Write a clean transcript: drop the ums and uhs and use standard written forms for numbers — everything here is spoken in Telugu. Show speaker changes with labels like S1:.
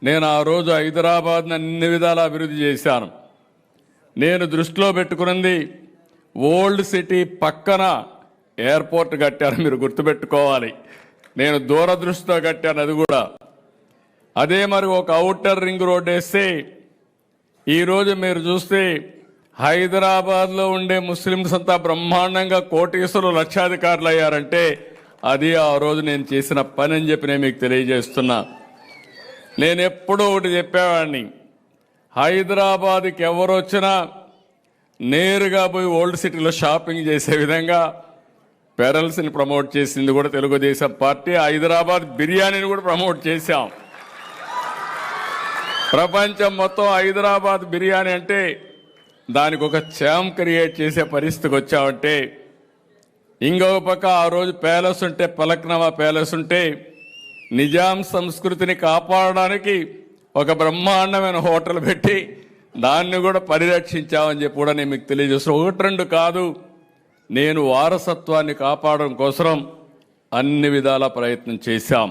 S1: నేను ఆ రోజు హైదరాబాద్ని అన్ని విధాలా అభివృద్ధి చేశాను. నేను దృష్టిలో పెట్టుకున్నది ఓల్డ్ సిటీ పక్కన ఎయిర్పోర్ట్ కట్టాను. మీరు గుర్తుపెట్టుకోవాలి, నేను దూరదృష్టితో కట్టాను అది కూడా. అదే మరి ఒక ఔటర్ రింగ్ రోడ్ వేస్తే ఈరోజు మీరు చూస్తే హైదరాబాద్లో ఉండే ముస్లింస్ అంతా బ్రహ్మాండంగా కోటీశ్వరులు లక్షాధికారులు అయ్యారంటే అది ఆ రోజు నేను చేసిన పని అని చెప్పి నేను మీకు తెలియజేస్తున్నా. నేను ఎప్పుడూ ఒకటి చెప్పేవాడిని, హైదరాబాద్కి ఎవరు వచ్చినా నేరుగా పోయి ఓల్డ్ సిటీలో షాపింగ్ చేసే విధంగా పెరల్స్ని ప్రమోట్ చేసింది కూడా తెలుగుదేశం పార్టీ. హైదరాబాద్ బిర్యానీని కూడా ప్రమోట్ చేశాం. ప్రపంచం మొత్తం హైదరాబాద్ బిర్యానీ అంటే దానికి ఒక ఛాంప్ క్రియేట్ చేసే పరిస్థితికి వచ్చామంటే, ఇంకొక పక్క ఆ రోజు ప్యాలెస్ ఉంటే, పలక్నమా ప్యాలెస్ ఉంటే నిజాం సంస్కృతిని కాపాడడానికి ఒక బ్రహ్మాండమైన హోటల్ పెట్టి దాన్ని కూడా పరిరక్షించామని చెప్పి కూడా నేను మీకు తెలియజేస్తాను. ఒకటి రెండు కాదు, నేను వారసత్వాన్ని కాపాడడం కోసం అన్ని విధాల ప్రయత్నం చేశాం.